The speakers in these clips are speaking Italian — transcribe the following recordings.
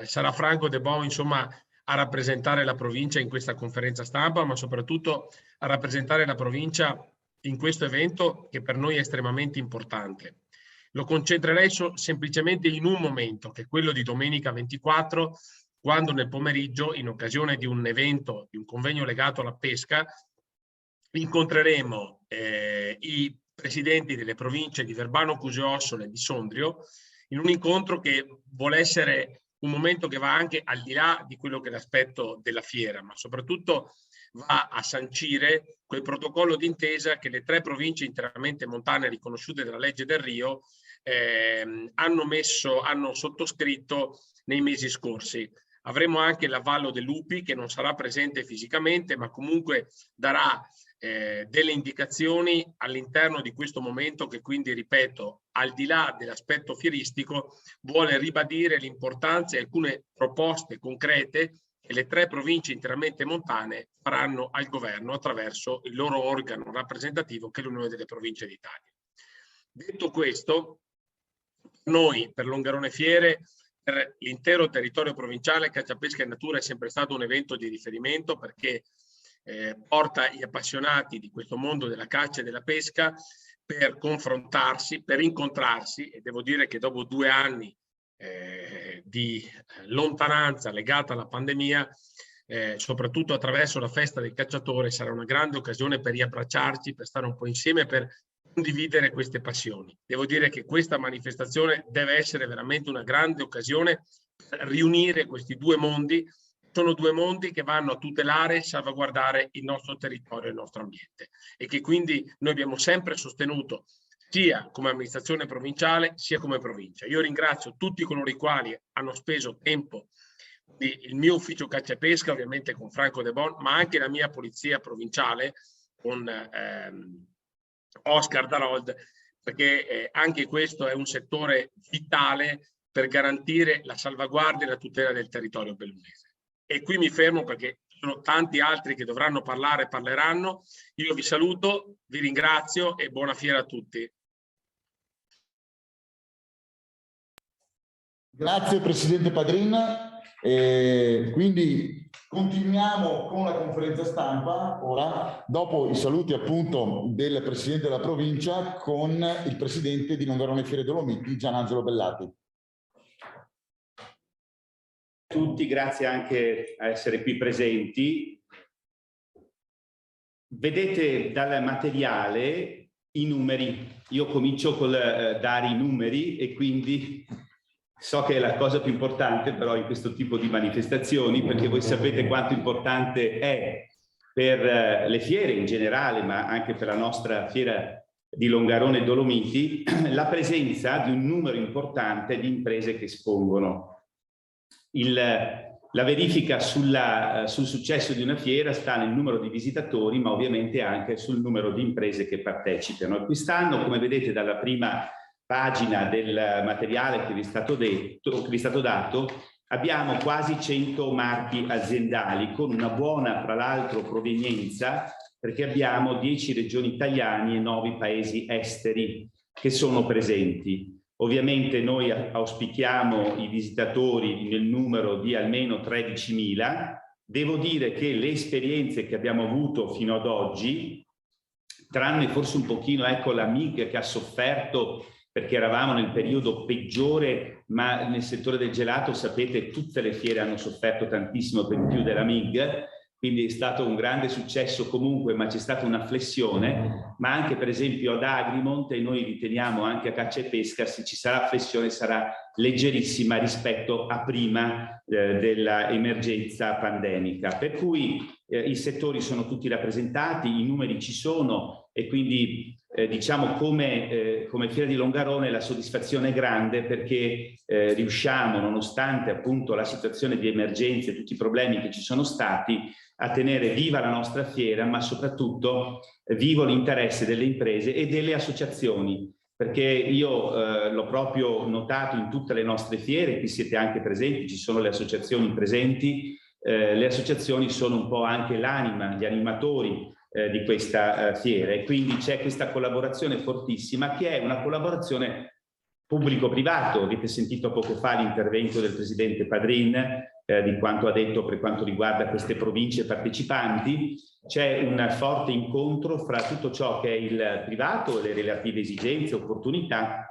sarà Franco De Bono, insomma, a rappresentare la provincia in questa conferenza stampa, ma soprattutto a rappresentare la provincia in questo evento che per noi è estremamente importante. Lo concentrerei semplicemente in un momento, che è quello di domenica 24, quando nel pomeriggio, in occasione di un evento, di un convegno legato alla pesca, incontreremo i presidenti delle province di Verbano, Cusio Ossola e di Sondrio, in un incontro che vuole essere un momento che va anche al di là di quello che è l'aspetto della fiera, ma soprattutto va a sancire quel protocollo d'intesa che le 3 province interamente montane riconosciute dalla legge del Rio hanno sottoscritto nei mesi scorsi. Avremo anche l'avvallo dell'UPI, che non sarà presente fisicamente, ma comunque darà delle indicazioni all'interno di questo momento che, quindi, ripeto, al di là dell'aspetto fieristico, vuole ribadire l'importanza e alcune proposte concrete che le 3 province interamente montane faranno al governo attraverso il loro organo rappresentativo, che è l'Unione delle Province d'Italia. Detto questo, noi per Longarone Fiere, per l'intero territorio provinciale, Caccia Pesca in Natura è sempre stato un evento di riferimento, perché porta gli appassionati di questo mondo della caccia e della pesca per confrontarsi, per incontrarsi, e devo dire che dopo 2 anni di lontananza legata alla pandemia, soprattutto attraverso la festa del cacciatore, sarà una grande occasione per riabbracciarci, per stare un po' insieme, per condividere queste passioni. Devo dire che questa manifestazione deve essere veramente una grande occasione per riunire questi 2 mondi. Sono 2 mondi che vanno a tutelare e salvaguardare il nostro territorio e il nostro ambiente, e che quindi noi abbiamo sempre sostenuto sia come amministrazione provinciale sia come provincia. Io ringrazio tutti coloro i quali hanno speso tempo, il mio ufficio caccia e pesca ovviamente con Franco De Bono, ma anche la mia polizia provinciale con Oscar Darold, perché anche questo è un settore vitale per garantire la salvaguardia e la tutela del territorio bellunese. E qui mi fermo, perché ci sono tanti altri che dovranno parlare e parleranno. Io vi saluto, vi ringrazio e buona fiera a tutti. Grazie Presidente Padrin. Quindi continuiamo con la conferenza stampa ora, dopo i saluti appunto del Presidente della provincia con il Presidente di Longarone Fiere Dolomiti, Gianangelo Bellati. Tutti, grazie anche a essere qui presenti. Vedete dal materiale i numeri. Io comincio col dare i numeri, e quindi so che è la cosa più importante però in questo tipo di manifestazioni, perché voi sapete quanto importante è per le fiere in generale, ma anche per la nostra fiera di Longarone Dolomiti, la presenza di un numero importante di imprese che espongono. La verifica sul successo di una fiera sta nel numero di visitatori, ma ovviamente anche sul numero di imprese che partecipano. Quest'anno, come vedete dalla prima pagina del materiale che vi è stato dato, abbiamo quasi 100 marchi aziendali, con una buona, tra l'altro, provenienza, perché abbiamo 10 regioni italiane e 9 paesi esteri che sono presenti. Ovviamente noi auspichiamo i visitatori nel numero di almeno 13.000. Devo dire che le esperienze che abbiamo avuto fino ad oggi, tranne forse un pochino, ecco, la MIG che ha sofferto perché eravamo nel periodo peggiore, ma nel settore del gelato sapete tutte le fiere hanno sofferto tantissimo per più della MIG, quindi è stato un grande successo comunque, ma c'è stata una flessione, ma anche per esempio ad Agrimont, e noi riteniamo anche a Caccia e Pesca, se ci sarà flessione sarà leggerissima rispetto a prima dell'emergenza pandemica. Per cui i settori sono tutti rappresentati, i numeri ci sono, e quindi diciamo come Fiera di Longarone la soddisfazione è grande, perché riusciamo, nonostante appunto la situazione di emergenza e tutti i problemi che ci sono stati, a tenere viva la nostra fiera, ma soprattutto vivo l'interesse delle imprese e delle associazioni, perché io l'ho proprio notato in tutte le nostre fiere, qui siete anche presenti, ci sono le associazioni presenti, le associazioni sono un po' anche l'anima, gli animatori di questa fiera, e quindi c'è questa collaborazione fortissima, che è una collaborazione pubblico-privato. Avete sentito poco fa l'intervento del presidente Padrin di quanto ha detto per quanto riguarda queste province partecipanti. C'è un forte incontro fra tutto ciò che è il privato, le relative esigenze, opportunità,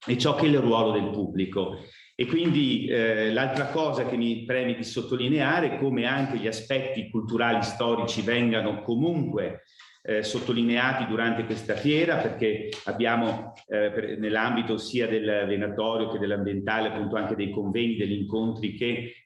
e ciò che è il ruolo del pubblico. E quindi l'altra cosa che mi preme di sottolineare è come anche gli aspetti culturali storici vengano comunque sottolineati durante questa fiera, perché abbiamo nell'ambito sia del venatorio che dell'ambientale appunto anche dei convegni, degli incontri che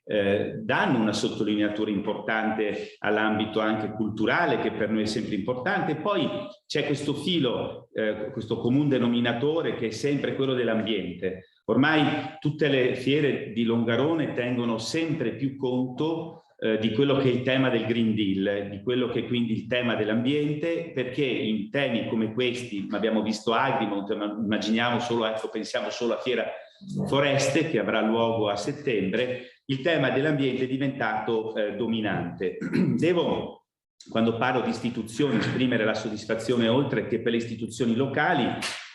danno una sottolineatura importante all'ambito anche culturale, che per noi è sempre importante. Poi c'è questo filo, questo comune denominatore che è sempre quello dell'ambiente. Ormai tutte le fiere di Longarone tengono sempre più conto di quello che è il tema del Green Deal, di quello che è quindi il tema dell'ambiente, perché in temi come questi, ma abbiamo visto Agrimont, ma immaginiamo solo, ecco, pensiamo solo a Fiera Foreste che avrà luogo a settembre, il tema dell'ambiente è diventato dominante. Devo, quando parlo di istituzioni, esprimere la soddisfazione, oltre che per le istituzioni locali,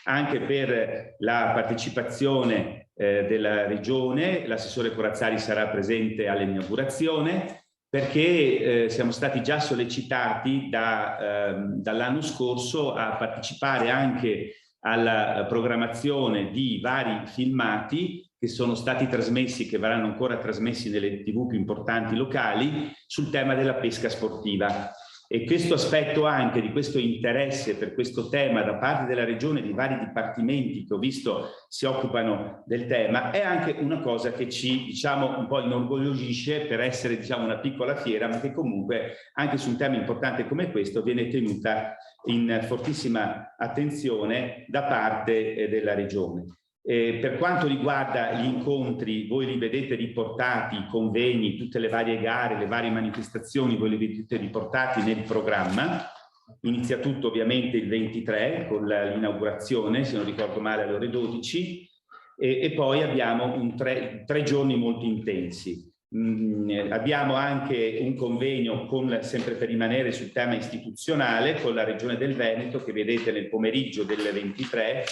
anche per la partecipazione della Regione. L'assessore Corazzari sarà presente all'inaugurazione, perché siamo stati già sollecitati dall'anno scorso a partecipare anche alla programmazione di vari filmati che sono stati trasmessi, che verranno ancora trasmessi nelle TV più importanti locali, sul tema della pesca sportiva. E questo aspetto anche di questo interesse per questo tema da parte della Regione, di vari dipartimenti che ho visto si occupano del tema, è anche una cosa che ci, diciamo, un po' inorgoglisce per essere, diciamo, una piccola fiera, ma che comunque anche su un tema importante come questo viene tenuta in fortissima attenzione da parte della Regione. Per quanto riguarda gli incontri, voi li vedete riportati, i convegni, tutte le varie gare, le varie manifestazioni, voi li vedete riportati nel programma. Inizia tutto ovviamente il 23 con l'inaugurazione, se non ricordo male, alle ore 12, e poi abbiamo tre giorni molto intensi. Abbiamo anche un convegno sempre per rimanere sul tema istituzionale con la Regione del Veneto, che vedete nel pomeriggio del 23,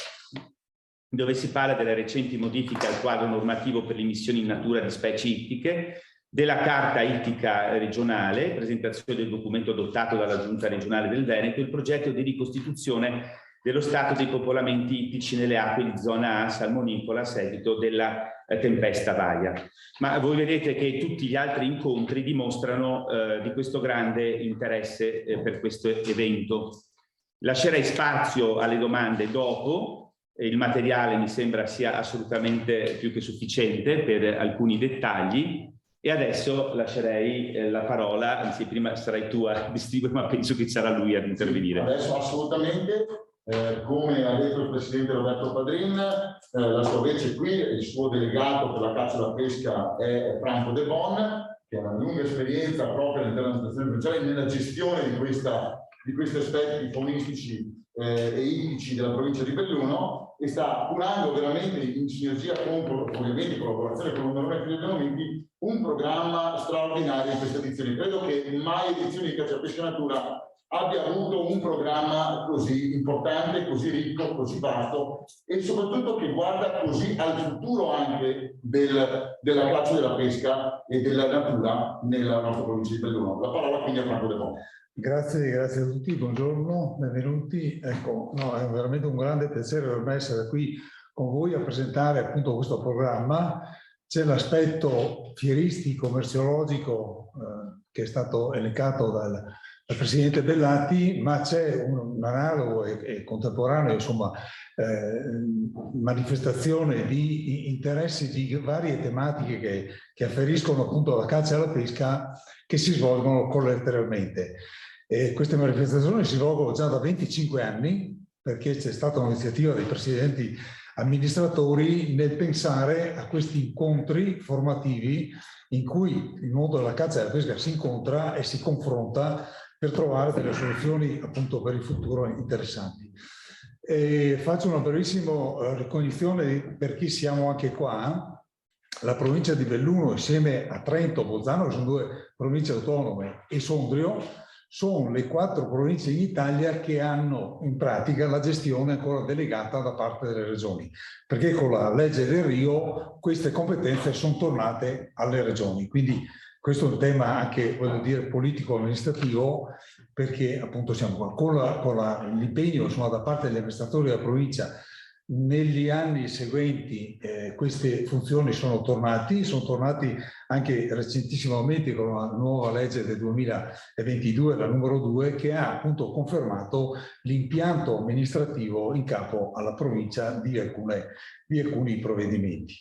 dove si parla delle recenti modifiche al quadro normativo per l'immissione in natura di specie ittiche, della carta ittica regionale, presentazione del documento adottato dalla Giunta regionale del Veneto, il progetto di ricostituzione dello stato dei popolamenti ittici nelle acque di zona A salmonicola a seguito della tempesta Vaia. Ma voi vedete che tutti gli altri incontri dimostrano di questo grande interesse per questo evento. Lascerei spazio alle domande dopo. Il materiale mi sembra sia assolutamente più che sufficiente per alcuni dettagli, e adesso lascerei la parola, anzi prima sarai tu a distribuire, ma penso che sarà lui ad intervenire. Adesso assolutamente, come ha detto il Presidente Roberto Padrin, la sua voce qui, il suo delegato per la caccia e la pesca è Franco De Bon, che ha una lunga esperienza proprio all'interno dell'amministrazione provinciale nella gestione di questi aspetti faunistici e ittici della provincia di Belluno, e sta curando veramente in sinergia con, ovviamente in collaborazione con l'Unione dei Dolomiti, un programma straordinario in questa edizione. Credo che mai edizioni di Caccia Pesca Natura abbia avuto un programma così importante, così ricco, così vasto, e soprattutto che guarda così al futuro anche della caccia e della pesca e della natura nella nostra provincia di Belluno. La parola quindi a Franco De Bon. Grazie a tutti, buongiorno, benvenuti. Ecco, no, è veramente un grande piacere per me essere qui con voi a presentare appunto questo programma. C'è l'aspetto fieristico, merceologico che è stato elencato dal Presidente Bellatti, ma c'è un analogo e contemporaneo, insomma, manifestazione di interessi di varie tematiche che afferiscono appunto alla caccia e alla pesca, che si svolgono collateralmente. Queste manifestazioni si svolgono già da 25 anni, perché c'è stata un'iniziativa dei presidenti amministratori nel pensare a questi incontri formativi in cui il mondo della caccia e della pesca si incontra e si confronta per trovare delle soluzioni appunto per il futuro interessanti. Faccio una brevissima ricognizione per chi siamo anche qua. La provincia di Belluno, insieme a Trento, Bolzano, che sono due province autonome, e Sondrio, sono le 4 province in Italia che hanno in pratica la gestione ancora delegata da parte delle regioni, perché con la legge del Rio queste competenze sono tornate alle regioni. Quindi questo è un tema anche, voglio dire, politico-amministrativo, perché appunto siamo qua con l'impegno da parte degli amministratori della provincia. Negli anni seguenti queste funzioni sono tornati anche recentissimamente con la nuova legge del 2022, la numero 2, che ha appunto confermato l'impianto amministrativo in capo alla provincia di alcuni provvedimenti.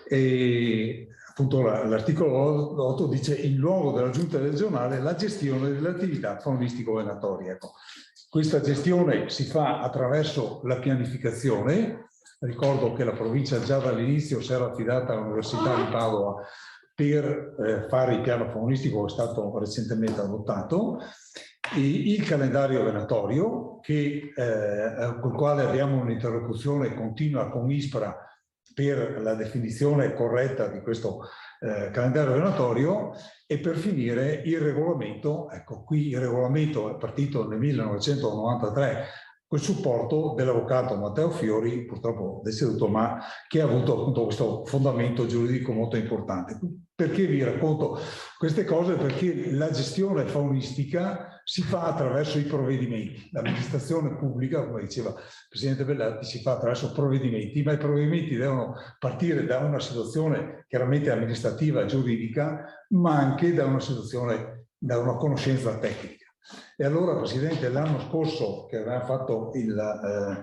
E appunto l'articolo 8 dice: in luogo della giunta regionale la gestione delle attività faunistico-venatorie. Ecco. Questa gestione si fa attraverso la pianificazione. Ricordo che la provincia già dall'inizio si era affidata all'Università di Padova per fare il piano faunistico, che è stato recentemente adottato, e il calendario venatorio, col quale abbiamo un'interlocuzione continua con ISPRA per la definizione corretta di questo calendario venatorio, e per finire il regolamento. Ecco, qui il regolamento è partito nel 1993 col supporto dell'avvocato Matteo Fiori, purtroppo deceduto, ma che ha avuto appunto questo fondamento giuridico molto importante. Perché vi racconto queste cose? Perché la gestione faunistica si fa attraverso i provvedimenti. L'amministrazione pubblica, come diceva il Presidente Bellatti, si fa attraverso provvedimenti, ma i provvedimenti devono partire da una situazione chiaramente amministrativa, giuridica, ma anche da una situazione, da una conoscenza tecnica. E allora, Presidente, l'anno scorso che avevamo fatto la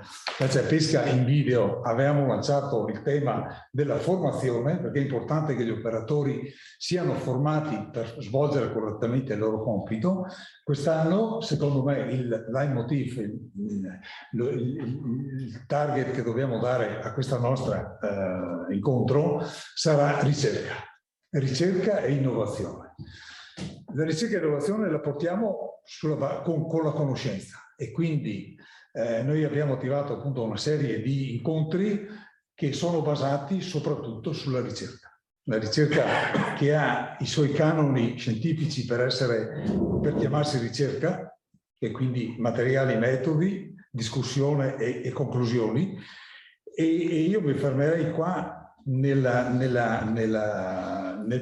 pesca in video, avevamo lanciato il tema della formazione, perché è importante che gli operatori siano formati per svolgere correttamente il loro compito. Quest'anno, secondo me, il leitmotiv, il target che dobbiamo dare a questa nostra incontro sarà ricerca e innovazione. La ricerca e l'innovazione la portiamo con la conoscenza, e quindi noi abbiamo attivato appunto una serie di incontri che sono basati soprattutto sulla ricerca. La ricerca che ha i suoi canoni scientifici per chiamarsi ricerca, e quindi materiali, metodi, discussione e conclusioni. E io mi fermerei qua nel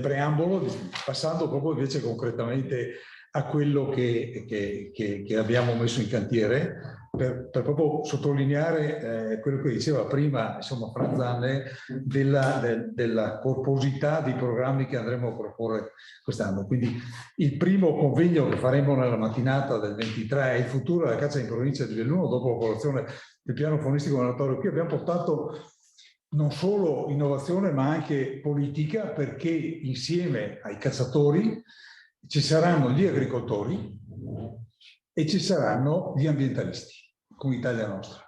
preambolo, passando proprio invece concretamente a quello che abbiamo messo in cantiere, per proprio sottolineare quello che diceva prima, insomma, Franzane, della corposità di programmi che andremo a proporre quest'anno. Quindi il primo convegno che faremo nella mattinata del 23 è il futuro della caccia in provincia di Belluno, dopo l'approvazione del piano faunistico venatorio. Qui abbiamo portato non solo innovazione ma anche politica, perché insieme ai cacciatori ci saranno gli agricoltori e ci saranno gli ambientalisti, come Italia Nostra.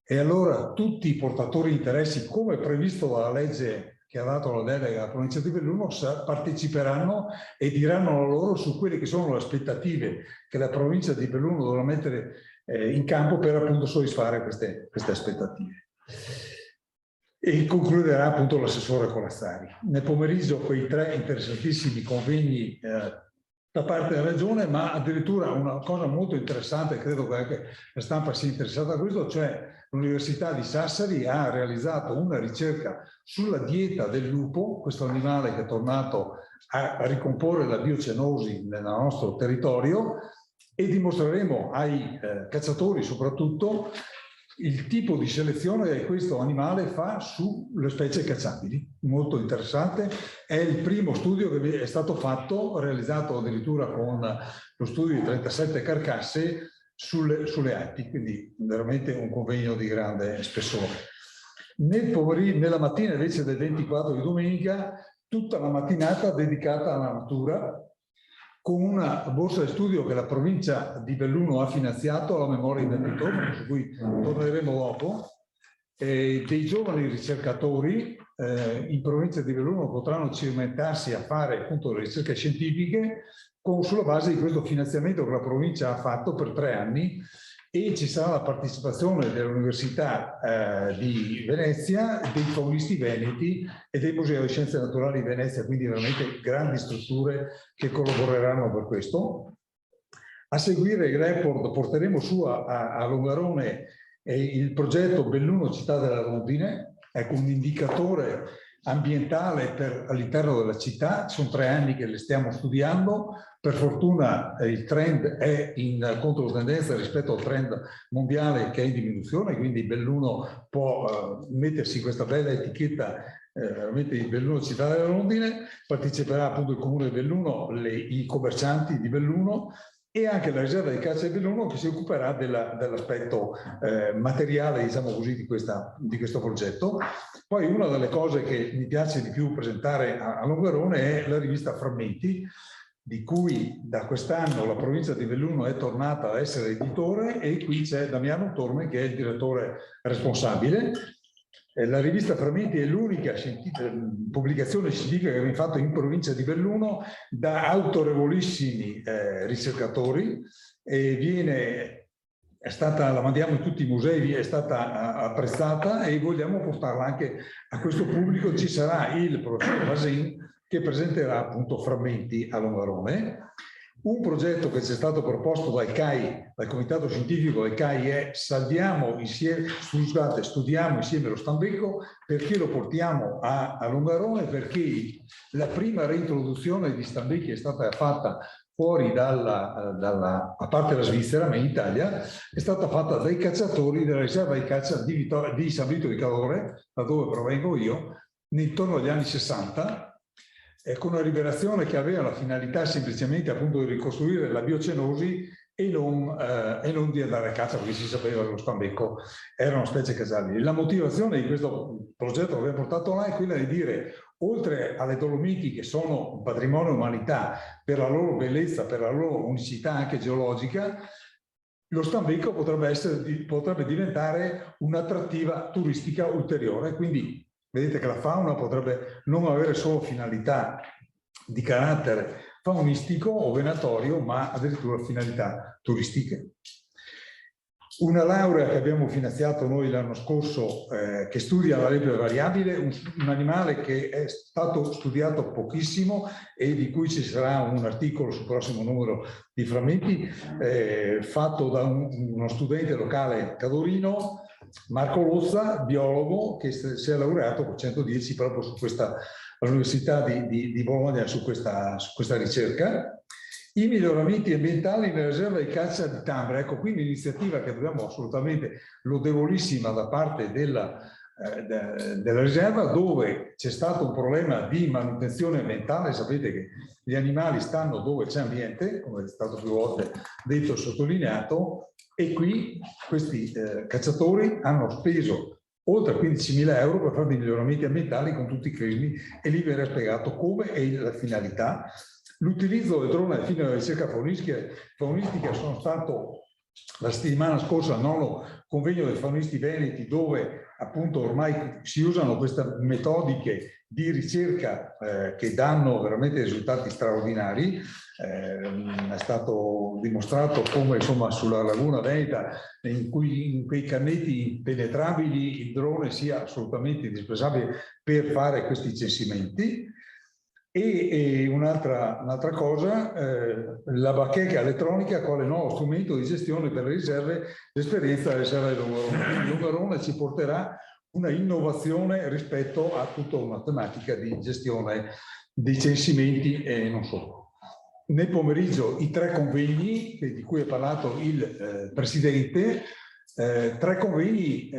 E allora tutti i portatori di interessi, come previsto dalla legge che ha dato la delega alla provincia di Belluno, parteciperanno e diranno la loro su quelle che sono le aspettative che la provincia di Belluno dovrà mettere in campo per appunto soddisfare queste aspettative. E concluderà appunto l'assessore Corazzari. Nel pomeriggio quei 3 interessantissimi convegni da parte della Regione, ma addirittura una cosa molto interessante, credo che anche la stampa sia interessata a questo, cioè l'Università di Sassari ha realizzato una ricerca sulla dieta del lupo, questo animale che è tornato a ricomporre la biocenosi nel nostro territorio, e dimostreremo ai cacciatori soprattutto il tipo di selezione che questo animale fa sulle specie cacciabili. Molto interessante. È il primo studio che è stato fatto, realizzato addirittura con lo studio di 37 carcasse sulle api, quindi veramente un convegno di grande spessore. Nella mattina invece del 24 di domenica, tutta la mattinata dedicata alla natura, con una borsa di studio che la provincia di Belluno ha finanziato alla memoria del ritorno, su cui torneremo dopo. Dei giovani ricercatori in provincia di Belluno potranno cimentarsi a fare appunto le ricerche scientifiche sulla base di questo finanziamento che la provincia ha fatto per 3 anni, e ci sarà la partecipazione dell'Università di Venezia, dei faunisti veneti e dei Musei di Scienze Naturali di Venezia, quindi veramente grandi strutture che collaboreranno per questo. A seguire il report porteremo su a Longarone il progetto Belluno Città della Rondine, ecco un indicatore ambientale all'interno della città. Sono 3 anni che le stiamo studiando. Per fortuna il trend è in controtendenza rispetto al trend mondiale che è in diminuzione, quindi Belluno può mettersi questa bella etichetta veramente di Belluno Città della Rondine. Parteciperà appunto il comune di Belluno, i commercianti di Belluno e anche la riserva di caccia di Belluno, che si occuperà dell'aspetto materiale, diciamo così, di questo progetto. Poi una delle cose che mi piace di più presentare a Longarone è la rivista Frammenti, di cui da quest'anno la provincia di Belluno è tornata a essere editore, e qui c'è Damiano Torme che è il direttore responsabile. La rivista Frammenti è l'unica pubblicazione scientifica che viene fatta in provincia di Belluno da autorevolissimi ricercatori, e la mandiamo in tutti i musei, è stata apprezzata e vogliamo portarla anche a questo pubblico. Ci sarà il professor Vasin che presenterà appunto Frammenti a Longarone. Un progetto che ci è stato proposto dal CAI, dal Comitato Scientifico del CAI, è studiamo insieme lo stambecco. Perché lo portiamo a Longarone? Perché la prima reintroduzione di stambecchi è stata fatta fuori a parte la Svizzera, ma in Italia, è stata fatta dai cacciatori della riserva di caccia di San Vito di Cadore, da dove provengo io, intorno agli anni 60, con una liberazione che aveva la finalità semplicemente appunto di ricostruire la biocenosi e non di andare a caccia, perché si sapeva che lo stambecco erano specie casuali. La motivazione di questo progetto che abbiamo portato là è quella di dire, oltre alle Dolomiti, che sono un patrimonio umanità per la loro bellezza, per la loro unicità anche geologica, lo stambecco potrebbe diventare un'attrattiva turistica ulteriore. Quindi vedete che la fauna potrebbe non avere solo finalità di carattere faunistico o venatorio, ma addirittura finalità turistiche. Una laurea che abbiamo finanziato noi l'anno scorso, che studia la lepre variabile, un animale che è stato studiato pochissimo e di cui ci sarà un articolo sul prossimo numero di Frammenti, fatto da uno studente locale cadorino, Marco Lozza, biologo, che si è laureato con 110 proprio su all'Università di Bologna su questa ricerca. I miglioramenti ambientali nella riserva di caccia di Tambra. Ecco, qui un'iniziativa che dobbiamo assolutamente, lodevolissima da parte della riserva, dove c'è stato un problema di manutenzione ambientale. Sapete che gli animali stanno dove c'è ambiente, come è stato più volte detto e sottolineato, e qui questi cacciatori hanno speso oltre 15.000 euro per fare dei miglioramenti ambientali con tutti i crismi, e lì viene spiegato come e la finalità. L'utilizzo del drone al fine della ricerca faunistica sono stato la settimana scorsa al 9° convegno dei faunisti veneti, dove appunto ormai si usano queste metodiche di ricerca che danno veramente risultati straordinari. È stato dimostrato come insomma sulla laguna veneta, in quei cannetti impenetrabili, il drone sia assolutamente indispensabile per fare questi censimenti. E un'altra cosa, la bacheca elettronica quale nuovo strumento di gestione per le riserve, l'esperienza della riserva di Longarone. Longarone ci porterà una innovazione rispetto a tutta una tematica di gestione dei censimenti e non solo. Nel pomeriggio i 3 convegni di cui ha parlato il Presidente, 3 convegni,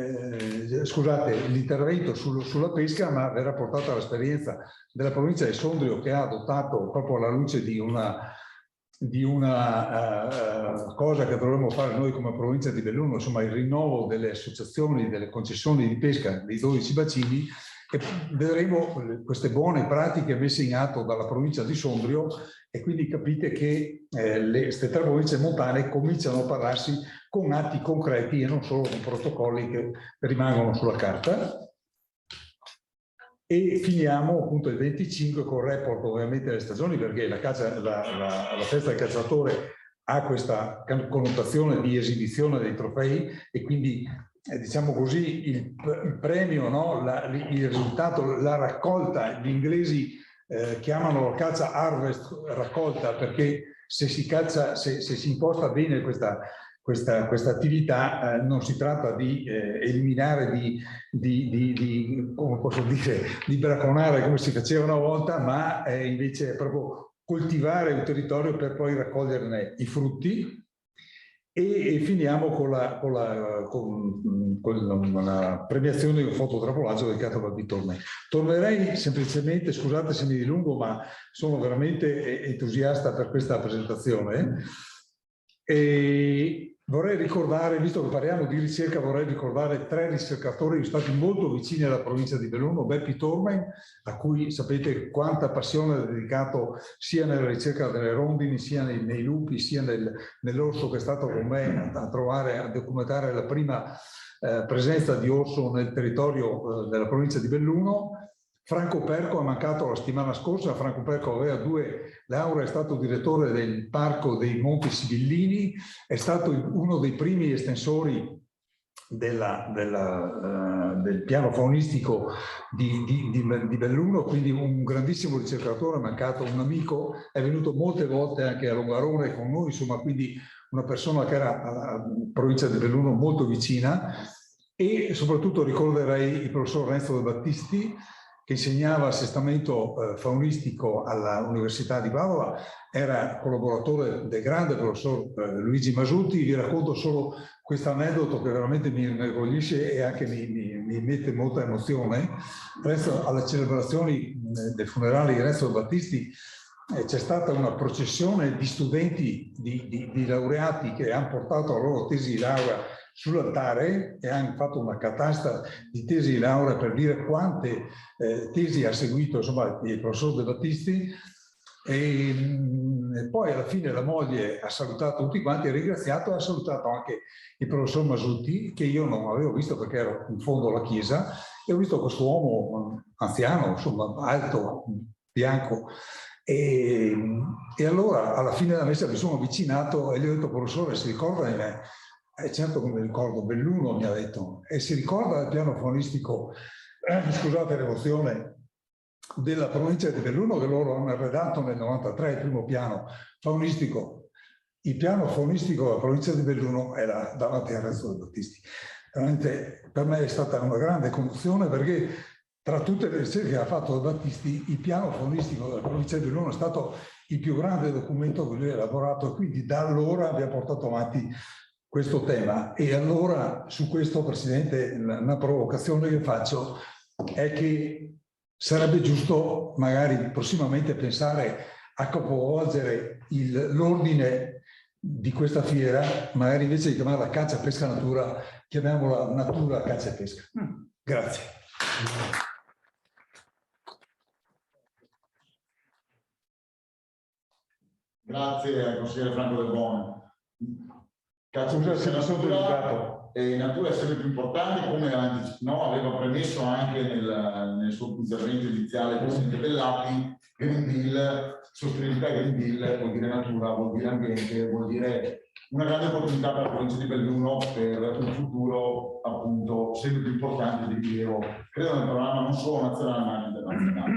scusate, l'intervento sulla pesca, ma verrà portata l'esperienza della provincia di Sondrio, che ha adottato, proprio alla luce di una cosa che dovremmo fare noi come provincia di Belluno, insomma il rinnovo delle associazioni, delle concessioni di pesca dei 12 bacini, e vedremo queste buone pratiche messe in atto dalla provincia di Sondrio, e quindi capite che queste 3 province montane cominciano a parlarsi con atti concreti e non solo con protocolli che rimangono sulla carta. E finiamo appunto il 25 con il report ovviamente delle stagioni, perché la festa del cacciatore ha questa connotazione di esibizione dei trofei, e quindi diciamo così il premio, no? Il risultato, la raccolta, gli inglesi chiamano la caccia harvest, raccolta, perché se si caccia, se si imposta bene questa attività, non si tratta di eliminare, come posso dire, di braconare come si faceva una volta, ma invece proprio coltivare un territorio per poi raccoglierne i frutti. E finiamo con la premiazione di un fototrapolaggio dedicato a Tormei. Tornerei semplicemente, scusate se mi dilungo, ma sono veramente entusiasta per questa presentazione. E vorrei ricordare, visto che parliamo di ricerca, vorrei ricordare 3 ricercatori che sono stati molto vicini alla provincia di Belluno. Beppi Tormei, a cui sapete quanta passione ha dedicato sia nella ricerca delle rondini, sia nei lupi, sia nell'orso, che è stato con me a documentare la prima presenza di orso nel territorio della provincia di Belluno. Franco Perco è mancato la settimana scorsa. Franco Perco aveva 2 lauree, è stato direttore del Parco dei Monti Sibillini, è stato uno dei primi estensori del piano faunistico di Belluno, quindi un grandissimo ricercatore, è mancato un amico, è venuto molte volte anche a Longarone con noi, insomma, quindi una persona che era alla provincia di Belluno molto vicina. E soprattutto ricorderei il professor Renzo De Battisti, che insegnava assestamento faunistico all'Università di Padova, era collaboratore del grande professor Luigi Masutti. Vi racconto solo questo aneddoto che veramente mi inorgoglisce e anche mi mette molta emozione. Alle celebrazioni dei funerali di Renzo Battisti c'è stata una processione di studenti, di laureati, che hanno portato la loro tesi di laurea sull'altare e hanno fatto una catasta di tesi di laurea per dire quante tesi ha seguito, insomma, il professor De Battisti. E poi alla fine la moglie ha salutato tutti quanti, ha ringraziato e ha salutato anche il professor Masutti, che io non avevo visto perché ero in fondo alla chiesa, e ho visto questo uomo anziano, insomma, alto, bianco. E allora alla fine della messa mi sono avvicinato e gli ho detto: professore, si ricorda di me? Certo che mi ricordo. Belluno, mi ha detto, e si ricorda del piano faunistico, scusate l'emozione, della provincia di Belluno, che loro hanno redatto nel 93, il primo piano faunistico. Il piano faunistico della provincia di Belluno era davanti a Renzo De Battisti. Veramente per me è stata una grande commozione, perché tra tutte le ricerche che ha fatto De Battisti, il piano faunistico della provincia di Belluno è stato il più grande documento che lui ha elaborato, e quindi da allora abbiamo portato avanti questo tema. E allora su questo, Presidente, una provocazione che faccio è che sarebbe giusto magari prossimamente pensare a capovolgere l'ordine di questa fiera, magari invece di chiamarla caccia, pesca, natura, chiamiamola natura, caccia e pesca. Grazie. Grazie al consigliere Franco Del Bono. Caccia e pesca natura è sempre più importante, come aveva premesso anche nel suo intervento iniziale il Presidente Bellati. Green Deal, sostenibilità Green Deal vuol dire natura, vuol dire ambiente, vuol dire una grande opportunità per la provincia di Belluno per un futuro appunto sempre più importante di rilievo, credo, nel programma non solo nazionale ma anche internazionale.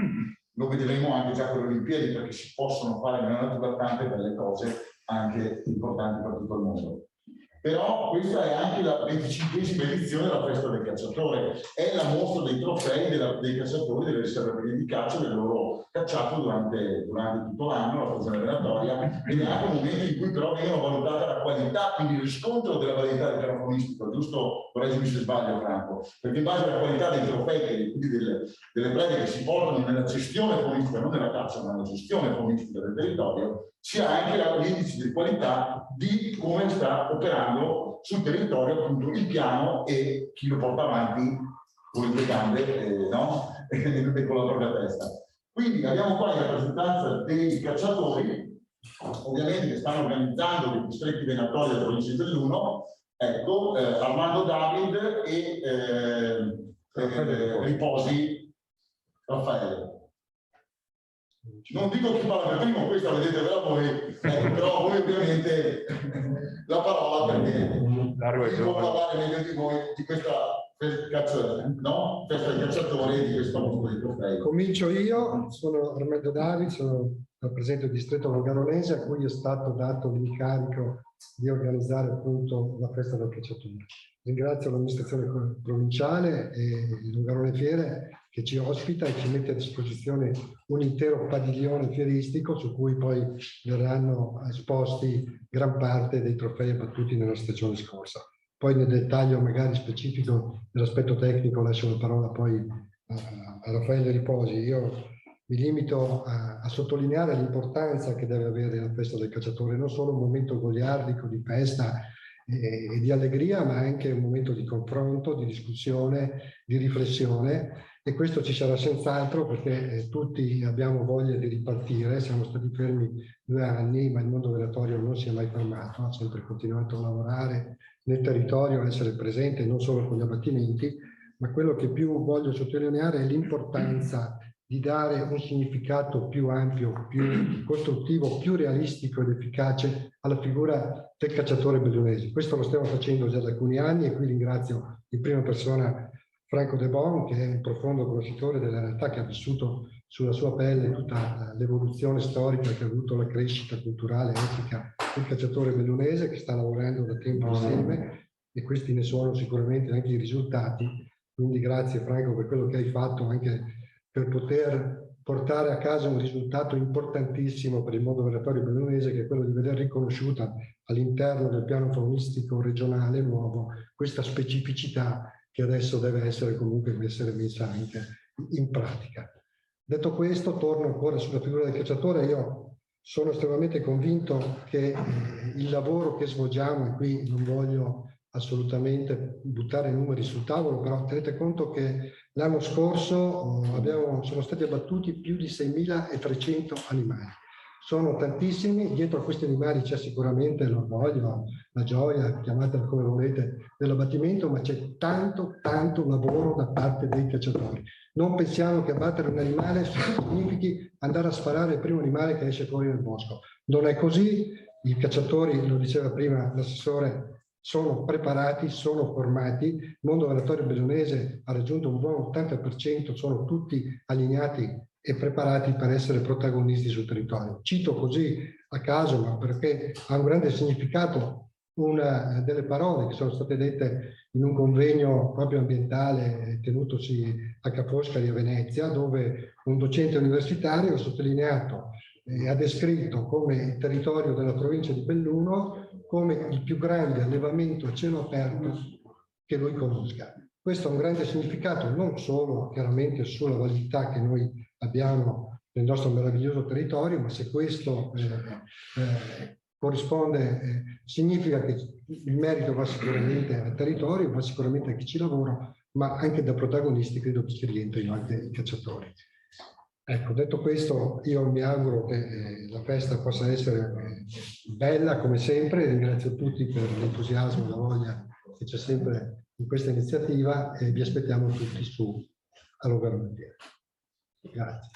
Lo vedremo anche già con le Olimpiadi, perché si possono fare nella natura tante belle cose anche importanti per tutto il mondo. Però questa è anche la 25esima edizione della festa del cacciatore, è la mostra dei trofei dei cacciatori, delle riserve di caccia, del loro cacciato durante tutto l'anno, la stagione venatoria, ed è anche un momento in cui però vengono valutate la qualità, quindi il riscontro della varietà del piano faunistico, giusto? Correggimi se sbaglio, Franco, perché in base alla qualità dei trofei, quindi delle prede che si portano nella gestione faunistica, non nella caccia, ma nella gestione faunistica del territorio, sia anche l'indice di qualità di come sta operando sul territorio appunto il piano e chi lo porta avanti con le due gambe e con la propria testa. Quindi abbiamo qua in rappresentanza dei cacciatori, ovviamente, che stanno organizzando dei distretti venatori della provincia di Belluno, ecco, Armando David e Riposi Raffaele. Non dico chi parla per primo, questa vedetevela voi, però voi ovviamente la parola, perché chi può parlare meglio di voi di questa no? Festa cacciatori di questo mondo. Comincio io, sono Armando Davi, rappresento il distretto longaronese a cui è stato dato l'incarico di organizzare appunto la festa del cacciatore. Ringrazio l'amministrazione provinciale e Longarone Fiere che ci ospita e ci mette a disposizione un intero padiglione fieristico su cui poi verranno esposti gran parte dei trofei abbattuti nella stagione scorsa. Poi nel dettaglio magari specifico dell'aspetto tecnico lascio la parola poi a Raffaele Riposi. Io mi limito a sottolineare l'importanza che deve avere la festa del cacciatore, non solo un momento goliardico di festa e di allegria, ma anche un momento di confronto, di discussione, di riflessione, e questo ci sarà senz'altro perché tutti abbiamo voglia di ripartire. Siamo stati fermi 2 anni, ma il mondo venatorio non si è mai fermato, ha sempre continuato a lavorare nel territorio, a essere presente non solo con gli abbattimenti, ma quello che più voglio sottolineare è l'importanza di dare un significato più ampio, più costruttivo, più realistico ed efficace alla figura del cacciatore bellunese. Questo lo stiamo facendo già da alcuni anni e qui ringrazio in prima persona Franco De Bon, che è un profondo conoscitore della realtà, che ha vissuto sulla sua pelle tutta l'evoluzione storica che ha avuto la crescita culturale e etica del cacciatore bellunese, che sta lavorando da tempo insieme e questi ne sono sicuramente anche i risultati. Quindi grazie Franco per quello che hai fatto anche per poter portare a casa un risultato importantissimo per il mondo venatorio bellunese, che è quello di vedere riconosciuta all'interno del piano faunistico regionale nuovo questa specificità che adesso deve essere comunque messa anche in pratica. Detto questo, torno ancora sulla figura del cacciatore. Io sono estremamente convinto che il lavoro che svolgiamo, e qui non voglio assolutamente buttare numeri sul tavolo, però tenete conto che l'anno scorso sono stati abbattuti più di 6.300 animali. Sono tantissimi, dietro a questi animali c'è sicuramente l'orgoglio, la gioia, chiamatela come volete, dell'abbattimento, ma c'è tanto lavoro da parte dei cacciatori. Non pensiamo che abbattere un animale significhi andare a sparare il primo animale che esce fuori dal bosco. Non è così, i cacciatori, lo diceva prima l'assessore, sono preparati, sono formati, il mondo venatorio bellunese ha raggiunto un buon 80%, sono tutti allineati e preparati per essere protagonisti sul territorio. Cito così a caso, ma perché ha un grande significato, una delle parole che sono state dette in un convegno proprio ambientale tenutosi a Ca' Foscari a Venezia, dove un docente universitario ha sottolineato e ha descritto come il territorio della provincia di Belluno come il più grande allevamento a cielo aperto che lui conosca. Questo ha un grande significato non solo chiaramente sulla validità che noi abbiamo nel nostro meraviglioso territorio, ma se questo corrisponde, significa che il merito va sicuramente al territorio, va sicuramente a chi ci lavora, ma anche da protagonisti credo che ci rientrino anche i cacciatori. Ecco, detto questo, io mi auguro che la festa possa essere bella come sempre. Ringrazio tutti per l'entusiasmo e la voglia che c'è sempre in questa iniziativa e vi aspettiamo tutti su a Longarone Fiere. Grazie.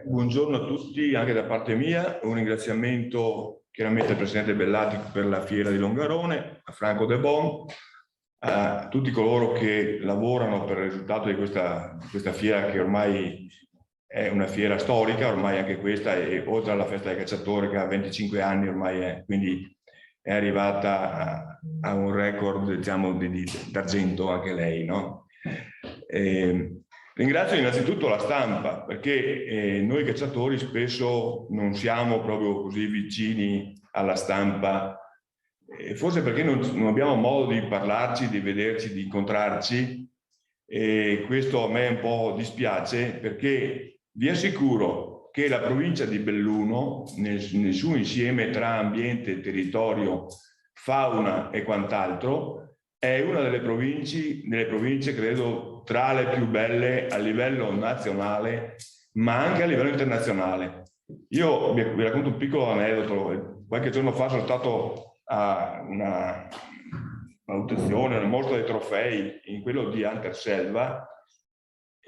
Buongiorno a tutti, anche da parte mia. Un ringraziamento chiaramente al Presidente Bellati per la Fiera di Longarone, a Franco De Bon, a tutti coloro che lavorano per il risultato di questa fiera, che ormai è una fiera storica, ormai anche questa, e oltre alla festa del cacciatore che ha 25 anni ormai, quindi è arrivata a un record, diciamo, d'argento anche lei, no? Ringrazio innanzitutto la stampa, perché noi cacciatori spesso non siamo proprio così vicini alla stampa, forse perché non abbiamo modo di parlarci, di vederci, di incontrarci, e questo a me un po' dispiace, perché vi assicuro che la provincia di Belluno, nel suo insieme tra ambiente, territorio, fauna e quant'altro, è una delle province, credo, tra le più belle a livello nazionale, ma anche a livello internazionale. Io vi racconto un piccolo aneddoto. Qualche giorno fa sono stato a una valutazione, una mostra dei trofei in quello di Anterselva,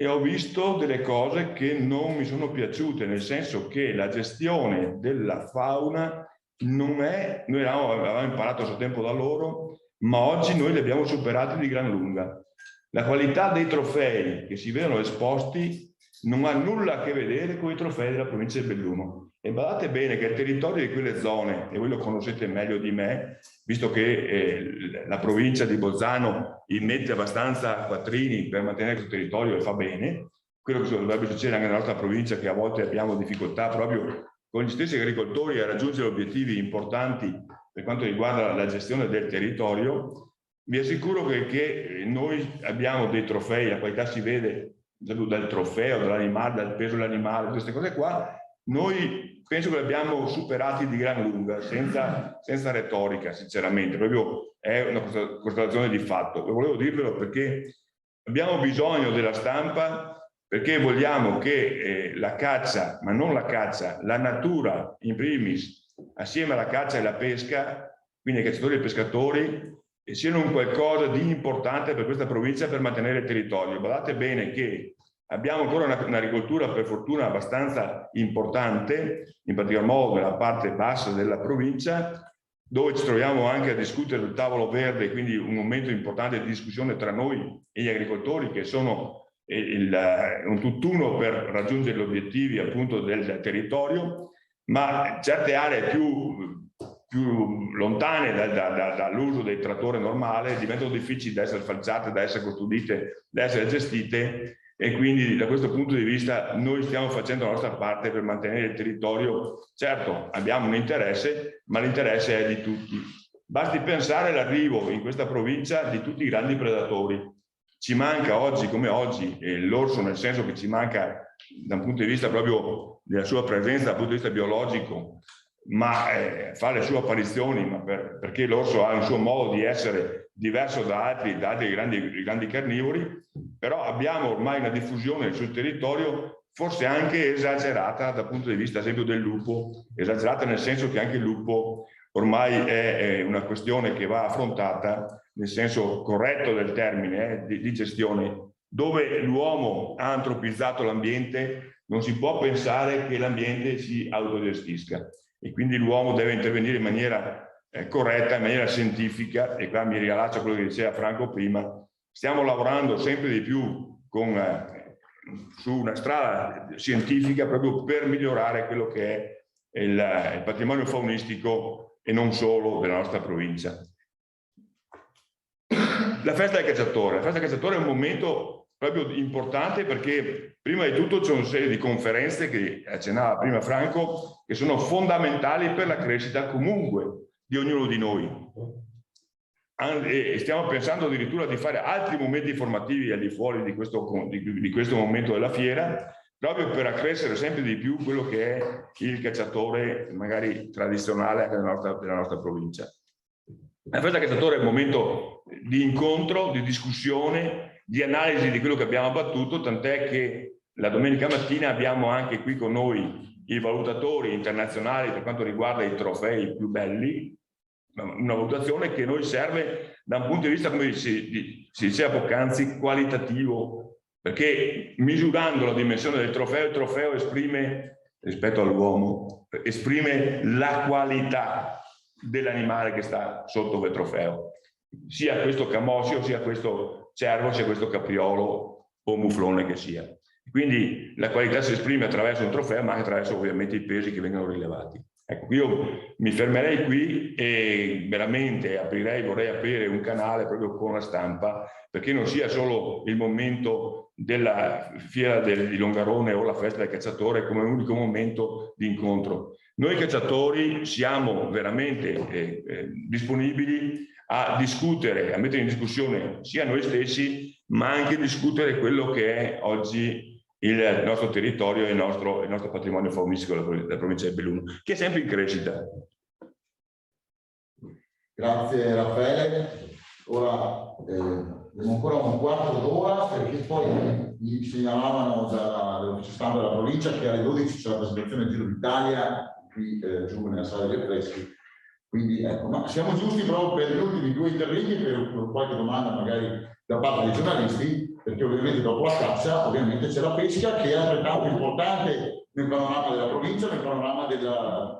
e ho visto delle cose che non mi sono piaciute, nel senso che la gestione della fauna non è, noi avevamo imparato a suo tempo da loro, ma oggi noi li abbiamo superati di gran lunga. La qualità dei trofei che si vedono esposti non ha nulla a che vedere con i trofei della provincia di Belluno. E badate bene che il territorio di quelle zone, e voi lo conoscete meglio di me, visto che la provincia di Bolzano mette abbastanza quattrini per mantenere questo territorio e fa bene, quello che dovrebbe succedere anche nella nostra provincia, che a volte abbiamo difficoltà proprio con gli stessi agricoltori a raggiungere obiettivi importanti per quanto riguarda la gestione del territorio. Vi assicuro che noi abbiamo dei trofei, la qualità si vede dal trofeo, dall'animale, dal peso dell'animale, queste cose qua. Noi penso che li abbiamo superati di gran lunga, senza retorica, sinceramente, proprio è una constatazione di fatto. E volevo dirvelo perché abbiamo bisogno della stampa, perché vogliamo che la caccia, ma non la caccia, la natura in primis, assieme alla caccia e alla pesca, quindi ai cacciatori e ai pescatori, siano un qualcosa di importante per questa provincia per mantenere il territorio. Guardate bene che abbiamo ancora un'agricoltura per fortuna abbastanza importante, in particolar modo nella parte bassa della provincia, dove ci troviamo anche a discutere del tavolo verde, quindi un momento importante di discussione tra noi e gli agricoltori, che sono un tutt'uno per raggiungere gli obiettivi appunto del territorio, ma certe aree più lontane dall'uso dei trattori normali diventano difficili da essere falciate, da essere custodite, da essere gestite, e quindi da questo punto di vista noi stiamo facendo la nostra parte per mantenere il territorio. Certo, abbiamo un interesse, ma l'interesse è di tutti. Basti pensare all'arrivo in questa provincia di tutti i grandi predatori. Ci manca oggi come oggi l'orso, nel senso che ci manca da un punto di vista proprio della sua presenza, dal punto di vista biologico, ma fa le sue apparizioni, ma perché l'orso ha un suo modo di essere diverso da altri grandi carnivori, però abbiamo ormai una diffusione sul territorio forse anche esagerata dal punto di vista, ad esempio, del lupo, esagerata nel senso che anche il lupo ormai è una questione che va affrontata nel senso corretto del termine, di gestione. Dove l'uomo ha antropizzato l'ambiente, non si può pensare che l'ambiente si autogestisca, e quindi l'uomo deve intervenire in maniera corretta, in maniera scientifica, e qua mi riallaccio a quello che diceva Franco prima. Stiamo lavorando sempre di più su una strada scientifica proprio per migliorare quello che è il patrimonio faunistico e non solo della nostra provincia. La festa del cacciatore. La festa del cacciatore è un momento proprio importante, perché prima di tutto c'è una serie di conferenze che accennava prima Franco, che sono fondamentali per la crescita comunque di ognuno di noi. E stiamo pensando addirittura di fare altri momenti formativi al di fuori di questo momento della fiera, proprio per accrescere sempre di più quello che è il cacciatore magari tradizionale anche della nostra provincia. La festa del cacciatore è un momento di incontro, di discussione, di analisi di quello che abbiamo abbattuto, tant'è che la domenica mattina abbiamo anche qui con noi i valutatori internazionali per quanto riguarda i trofei più belli, una valutazione che noi serve da un punto di vista, come si diceva poc'anzi, qualitativo, perché misurando la dimensione del trofeo, il trofeo esprime, rispetto all'uomo, esprime la qualità dell'animale che sta sotto quel trofeo, sia questo camoscio, sia questo cervo, sia questo capriolo o muflone che sia. Quindi la qualità si esprime attraverso un trofeo, ma anche attraverso ovviamente i pesi che vengono rilevati. Ecco, io mi fermerei qui e veramente vorrei aprire un canale proprio con la stampa, perché non sia solo il momento della fiera di Longarone o la festa del cacciatore come unico momento di incontro. Noi cacciatori siamo veramente disponibili a discutere, a mettere in discussione sia noi stessi, ma anche discutere quello che è oggi il nostro territorio e il nostro patrimonio faunistico della provincia di Belluno, che è sempre in crescita. Grazie Raffaele. Ora abbiamo ancora un quarto d'ora, perché poi mi segnalavano dall'ufficio stampa della provincia che alle 12 c'è la presentazione Giro d'Italia qui giù nella sala degli affreschi. Quindi ecco, ma siamo giusti proprio per gli ultimi due interventi, per qualche domanda magari da parte dei giornalisti, perché ovviamente dopo la caccia ovviamente c'è la pesca, che è altrettanto importante nel panorama della provincia, nel panorama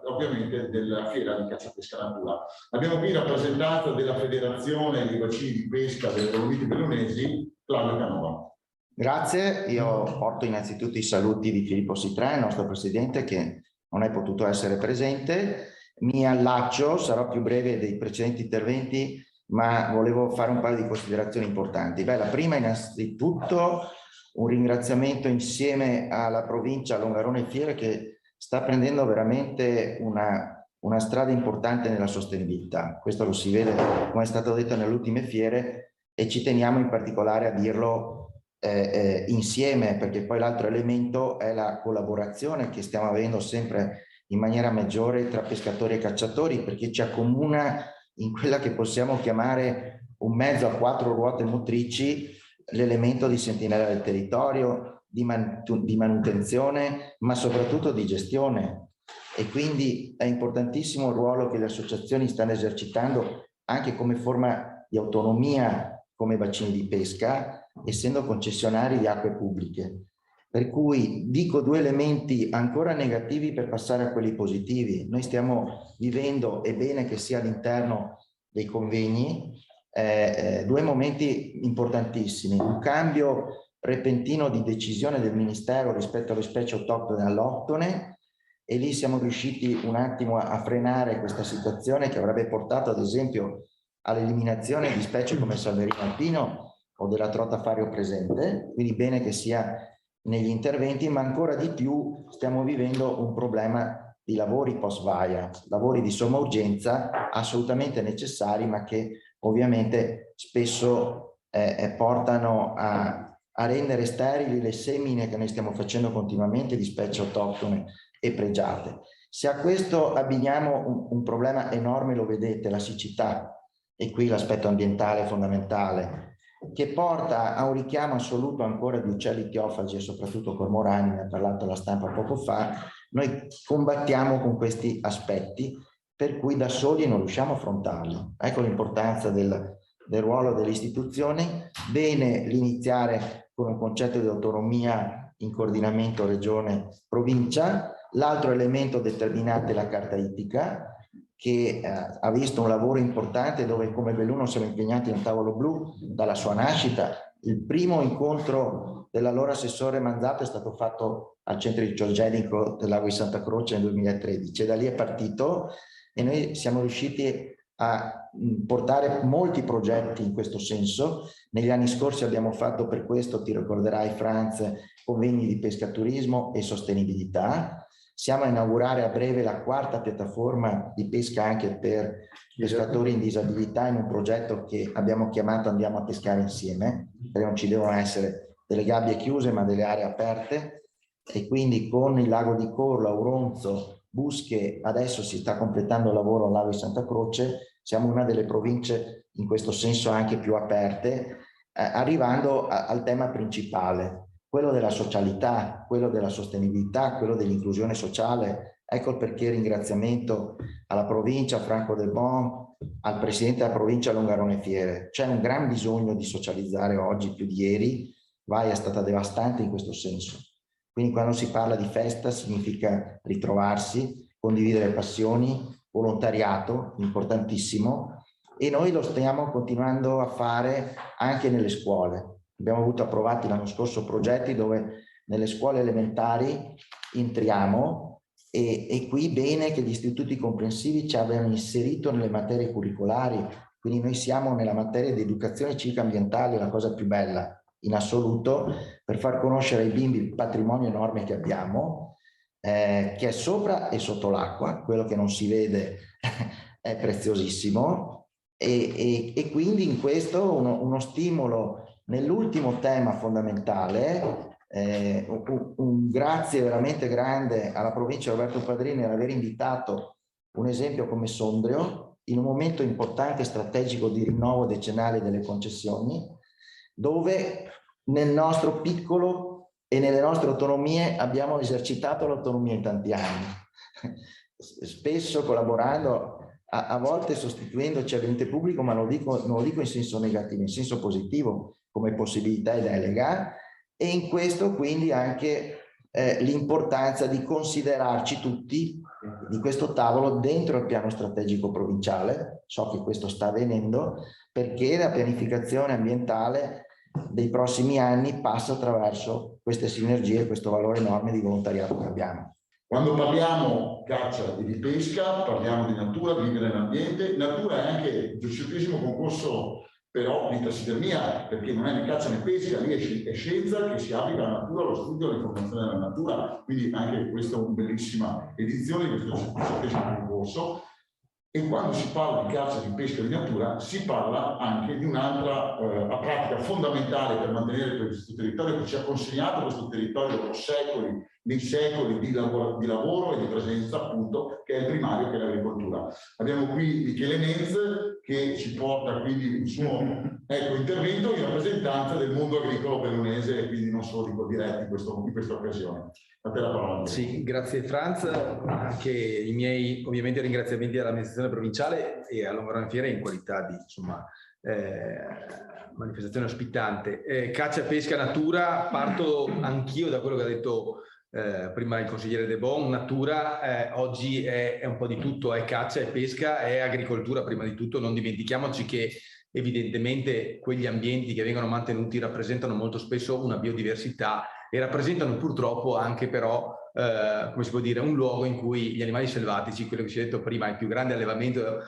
ovviamente della fiera di caccia pesca natura. Abbiamo qui in rappresentanza della Federazione dei Bacini di Pesca delle Dolomiti Bellunesi Claudio Canova. Grazie, io porto innanzitutto i saluti di Filippo Sitrè, il nostro presidente, che non è potuto essere presente. Mi allaccio, sarò più breve dei precedenti interventi, ma volevo fare un paio di considerazioni importanti. Beh, la prima innanzitutto un ringraziamento insieme alla provincia Longarone Fiere, che sta prendendo veramente una strada importante nella sostenibilità. Questo lo si vede, come è stato detto, nelle ultime fiere, e ci teniamo in particolare a dirlo insieme, perché poi l'altro elemento è la collaborazione che stiamo avendo sempre in maniera maggiore tra pescatori e cacciatori, perché ci accomuna in quella che possiamo chiamare un mezzo a 4 ruote motrici, l'elemento di sentinella del territorio, di manutenzione, ma soprattutto di gestione. E quindi è importantissimo il ruolo che le associazioni stanno esercitando anche come forma di autonomia come bacini di pesca, essendo concessionari di acque pubbliche. Per cui dico 2 elementi ancora negativi per passare a quelli positivi. Noi stiamo vivendo, è bene che sia all'interno dei convegni, 2 momenti importantissimi. Un cambio repentino di decisione del Ministero rispetto alle specie autoctone e alloctone, e lì siamo riusciti un attimo a frenare questa situazione che avrebbe portato ad esempio all'eliminazione di specie come il salverino alpino o della trota fario presente, quindi bene che sia negli interventi, ma ancora di più stiamo vivendo un problema di lavori post-vaia, lavori di somma urgenza assolutamente necessari, ma che ovviamente spesso portano a rendere sterili le semine che noi stiamo facendo continuamente di specie autoctone e pregiate. Se a questo abbiniamo un problema enorme, lo vedete, la siccità, e qui l'aspetto ambientale è fondamentale, che porta a un richiamo assoluto ancora di uccelli teofagi e soprattutto cormorani, ne ha parlato la stampa poco fa. Noi combattiamo con questi aspetti, per cui da soli non riusciamo a affrontarli. Ecco l'importanza del ruolo delle istituzioni. Bene l'iniziare con un concetto di autonomia in coordinamento regione-provincia. L'altro elemento determinante è la carta ittica, che ha visto un lavoro importante dove come Belluno siamo impegnati nel tavolo blu dalla sua nascita. Il primo incontro dell'allora assessore Manzato è stato fatto al centro igienico del lago di Santa Croce nel 2013, e da lì è partito, e noi siamo riusciti a portare molti progetti in questo senso. Negli anni scorsi abbiamo fatto, per questo ti ricorderai Franz, convegni di pescaturismo e sostenibilità. Siamo a inaugurare a breve la 4ª piattaforma di pesca anche per pescatori in disabilità, in un progetto che abbiamo chiamato Andiamo a pescare insieme, perché non ci devono essere delle gabbie chiuse ma delle aree aperte, e quindi con il lago di Corlo, Auronzo, Busche, adesso si sta completando il lavoro al lago di Santa Croce. Siamo una delle province in questo senso anche più aperte, arrivando al tema principale, quello della socialità, quello della sostenibilità, quello dell'inclusione sociale. Ecco perché il ringraziamento alla provincia, a Franco Del Bon, al presidente della provincia Longarone Fiere. C'è un gran bisogno di socializzare oggi più di ieri. Vaia è stata devastante in questo senso. Quindi quando si parla di festa significa ritrovarsi, condividere passioni, volontariato, importantissimo, e noi lo stiamo continuando a fare anche nelle scuole. Abbiamo avuto approvati l'anno scorso progetti dove nelle scuole elementari entriamo, e qui bene che gli istituti comprensivi ci abbiano inserito nelle materie curricolari. Quindi noi siamo nella materia di educazione civica ambientale, la cosa più bella in assoluto, per far conoscere ai bimbi il patrimonio enorme che abbiamo, che è sopra e sotto l'acqua. Quello che non si vede è preziosissimo, e quindi in questo uno stimolo. Nell'ultimo tema fondamentale, un grazie veramente grande alla provincia Roberto Padrini per aver invitato un esempio come Sondrio in un momento importante strategico di rinnovo decennale delle concessioni, dove nel nostro piccolo e nelle nostre autonomie abbiamo esercitato l'autonomia in tanti anni, spesso collaborando, a volte sostituendoci all'ente pubblico, ma non lo dico in senso negativo, in senso positivo, come possibilità e delega, e in questo quindi anche l'importanza di considerarci tutti di questo tavolo dentro il piano strategico provinciale. So che questo sta avvenendo, perché la pianificazione ambientale dei prossimi anni passa attraverso queste sinergie, questo valore enorme di volontariato che abbiamo. Quando parliamo caccia e di pesca, parliamo di natura, di vivere nell'ambiente. Natura è anche il 18° concorso però di tassidermia, perché non è né caccia né pesca, lì è scienza che si applica alla natura, allo studio, all'informazione della natura, quindi anche questa è una bellissima edizione di questo 18° concorso. E quando si parla di caccia, di pesca e di natura, si parla anche di un'altra pratica fondamentale per mantenere questo territorio che ci ha consegnato questo territorio dopo secoli, nei secoli di lavoro e di presenza, appunto, che è il primario, che è l'agricoltura. Abbiamo qui Michele Nenz che ci porta quindi il suo intervento in rappresentanza del mondo agricolo bellunese e quindi non solo diretti in questa occasione. A te la parola. Sì, grazie Franz, anche i miei ovviamente ringraziamenti all'amministrazione provinciale e all'Ongarone Fiera in qualità di manifestazione ospitante. Caccia, pesca, natura, parto anch'io da quello che ha detto prima il consigliere De Bon. Natura oggi è un po' di tutto, è caccia, è pesca, è agricoltura prima di tutto. Non dimentichiamoci che evidentemente quegli ambienti che vengono mantenuti rappresentano molto spesso una biodiversità e rappresentano purtroppo anche però come si può dire, un luogo in cui gli animali selvatici, quello che si è detto prima, il più grande allevamento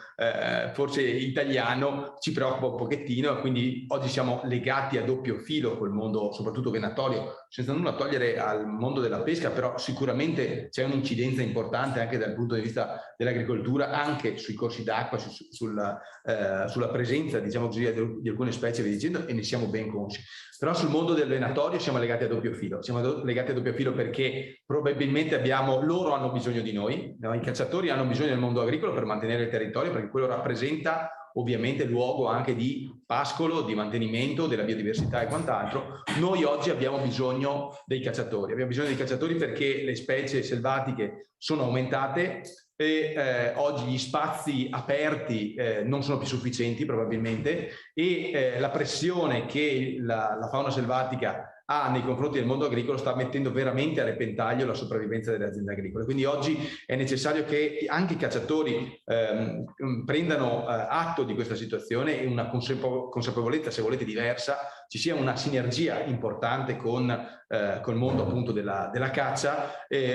forse italiano, ci preoccupa un pochettino, quindi oggi siamo legati a doppio filo col mondo soprattutto venatorio, senza nulla togliere al mondo della pesca, però sicuramente c'è un'incidenza importante anche dal punto di vista dell'agricoltura, anche sui corsi d'acqua, sulla presenza, diciamo così, di alcune specie, via dicendo, e ne siamo ben consci. Però sul mondo del venatorio siamo legati a doppio filo. Siamo legati a doppio filo perché probabilmente loro hanno bisogno di noi, no? I cacciatori hanno bisogno del mondo agricolo per mantenere il territorio, perché quello rappresenta ovviamente luogo anche di pascolo, di mantenimento della biodiversità e quant'altro. Noi oggi abbiamo bisogno dei cacciatori. Abbiamo bisogno dei cacciatori perché le specie selvatiche sono aumentate e oggi gli spazi aperti non sono più sufficienti probabilmente e la pressione che la fauna selvatica ha nei confronti del mondo agricolo sta mettendo veramente a repentaglio la sopravvivenza delle aziende agricole. Quindi oggi è necessario che anche i cacciatori prendano atto di questa situazione e una consapevolezza, se volete, diversa, ci sia una sinergia importante col mondo appunto della caccia,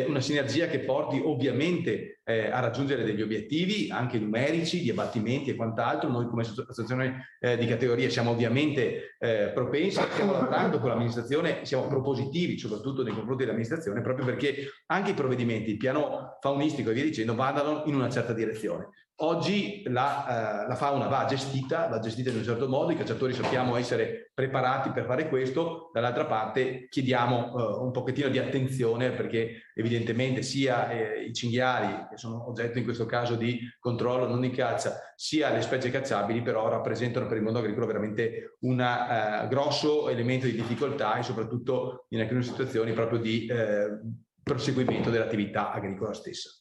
una sinergia che porti ovviamente a raggiungere degli obiettivi anche numerici, di abbattimenti e quant'altro. Noi come associazione di categoria siamo ovviamente propensi, stiamo lavorando con l'amministrazione, siamo propositivi soprattutto nei confronti dell'amministrazione, proprio perché anche i provvedimenti, il piano faunistico e via dicendo vadano in una certa direzione. Oggi la fauna va gestita in un certo modo, i cacciatori sappiamo essere preparati per fare questo, dall'altra parte chiediamo un pochettino di attenzione perché evidentemente sia i cinghiali, che sono oggetto in questo caso di controllo, non di caccia, sia le specie cacciabili però rappresentano per il mondo agricolo veramente un grosso elemento di difficoltà e soprattutto in alcune situazioni proprio di proseguimento dell'attività agricola stessa.